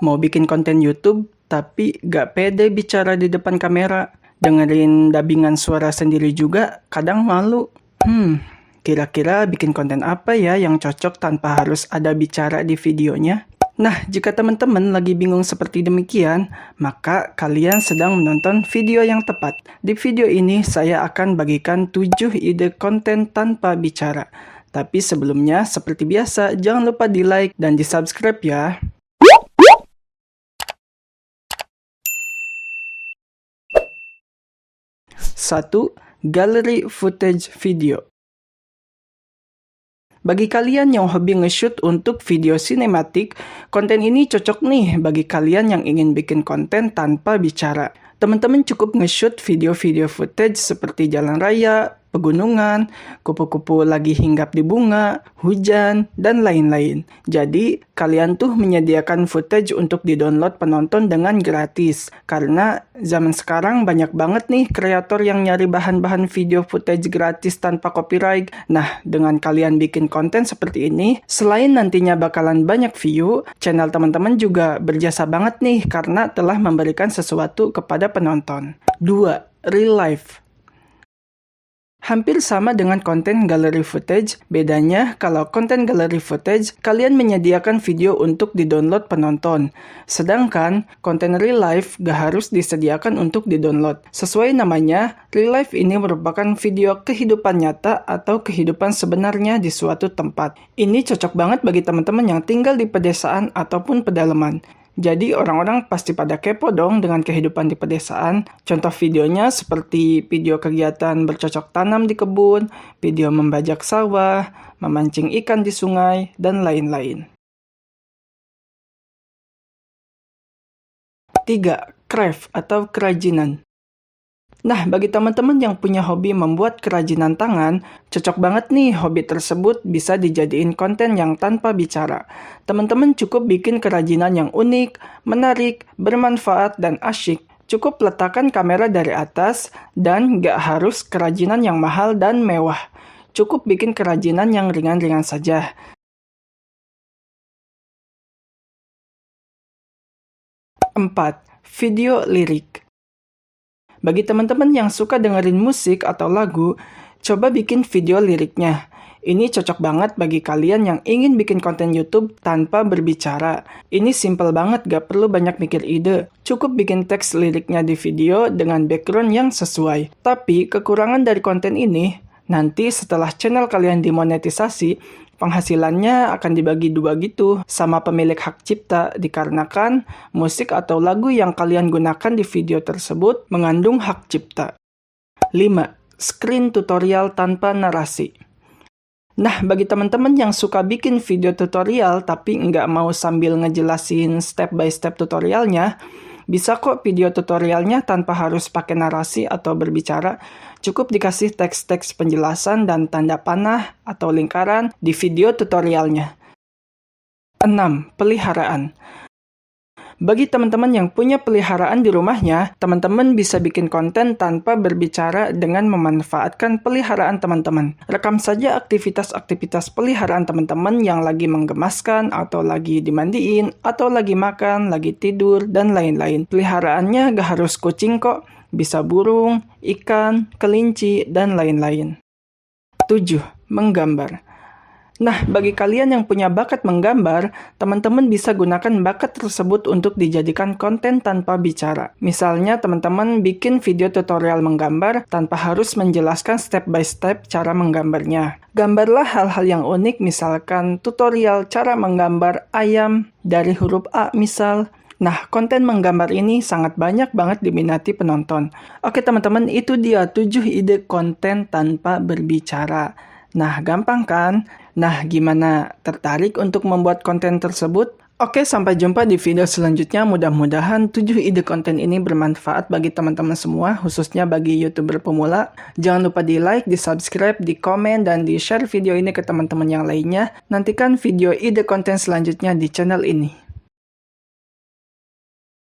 Mau bikin konten YouTube, tapi gak pede bicara di depan kamera. Dengerin dubbingan suara sendiri juga, kadang malu. Kira-kira bikin konten apa ya yang cocok tanpa harus ada bicara di videonya? Nah, jika teman-teman lagi bingung seperti demikian, maka kalian sedang menonton video yang tepat. Di video ini, saya akan bagikan 7 ide konten tanpa bicara. Tapi sebelumnya, seperti biasa, jangan lupa di like dan di subscribe ya. 1. Gallery footage video. Bagi kalian yang hobi nge-shoot untuk video sinematik, konten ini cocok nih bagi kalian yang ingin bikin konten tanpa bicara. Teman-teman cukup nge-shoot video-video footage seperti jalan raya, pegunungan, kupu-kupu lagi hinggap di bunga, hujan, dan lain-lain. Jadi, kalian tuh menyediakan footage untuk di-download penonton dengan gratis. Karena zaman sekarang banyak banget nih kreator yang nyari bahan-bahan video footage gratis tanpa copyright. Nah, dengan kalian bikin konten seperti ini, selain nantinya bakalan banyak view, channel teman-teman juga berjasa banget nih karena telah memberikan sesuatu kepada penonton. 2. Real life. Hampir sama dengan konten gallery footage, bedanya kalau konten gallery footage, kalian menyediakan video untuk di-download penonton. Sedangkan, konten real life gak harus disediakan untuk di-download. Sesuai namanya, real life ini merupakan video kehidupan nyata atau kehidupan sebenarnya di suatu tempat. Ini cocok banget bagi teman-teman yang tinggal di pedesaan ataupun pedalaman. Jadi orang-orang pasti pada kepo dong dengan kehidupan di pedesaan. Contoh videonya seperti video kegiatan bercocok tanam di kebun, video membajak sawah, memancing ikan di sungai, dan lain-lain. 3. Craft atau kerajinan. Nah, bagi teman-teman yang punya hobi membuat kerajinan tangan, cocok banget nih hobi tersebut bisa dijadiin konten yang tanpa bicara. Teman-teman cukup bikin kerajinan yang unik, menarik, bermanfaat, dan asyik. Cukup letakkan kamera dari atas, dan gak harus kerajinan yang mahal dan mewah. Cukup bikin kerajinan yang ringan-ringan saja. 4. Video lirik. Bagi teman-teman yang suka dengerin musik atau lagu, coba bikin video liriknya. Ini cocok banget bagi kalian yang ingin bikin konten YouTube tanpa berbicara. Ini simple banget, gak perlu banyak mikir ide. Cukup bikin teks liriknya di video dengan background yang sesuai. Tapi kekurangan dari konten ini, nanti setelah channel kalian dimonetisasi, penghasilannya akan dibagi dua gitu sama pemilik hak cipta dikarenakan musik atau lagu yang kalian gunakan di video tersebut mengandung hak cipta. 5. Screen tutorial tanpa narasi. Nah, bagi teman-teman yang suka bikin video tutorial tapi nggak mau sambil ngejelasin step by step tutorialnya, bisa kok video tutorialnya tanpa harus pakai narasi atau berbicara. Cukup dikasih teks-teks penjelasan dan tanda panah atau lingkaran di video tutorialnya. 6. Peliharaan. Bagi teman-teman yang punya peliharaan di rumahnya, teman-teman bisa bikin konten tanpa berbicara dengan memanfaatkan peliharaan teman-teman. Rekam saja aktivitas-aktivitas peliharaan teman-teman yang lagi menggemaskan, atau lagi dimandiin, atau lagi makan, lagi tidur, dan lain-lain. Peliharaannya gak harus kucing kok, bisa burung, ikan, kelinci, dan lain-lain. 7. Menggambar. Nah, bagi kalian yang punya bakat menggambar, teman-teman bisa gunakan bakat tersebut untuk dijadikan konten tanpa bicara. Misalnya, teman-teman bikin video tutorial menggambar tanpa harus menjelaskan step by step cara menggambarnya. Gambarlah hal-hal yang unik, misalkan tutorial cara menggambar ayam dari huruf A misal. Nah, konten menggambar ini sangat banyak banget diminati penonton. Oke teman-teman, itu dia 7 ide konten tanpa berbicara. Nah, gampang kan? Nah, gimana? Tertarik untuk membuat konten tersebut? Oke, sampai jumpa di video selanjutnya. Mudah-mudahan 7 ide konten ini bermanfaat bagi teman-teman semua, khususnya bagi YouTuber pemula. Jangan lupa di like, di subscribe, di komen, dan di share video ini ke teman-teman yang lainnya. Nantikan video ide konten selanjutnya di channel ini.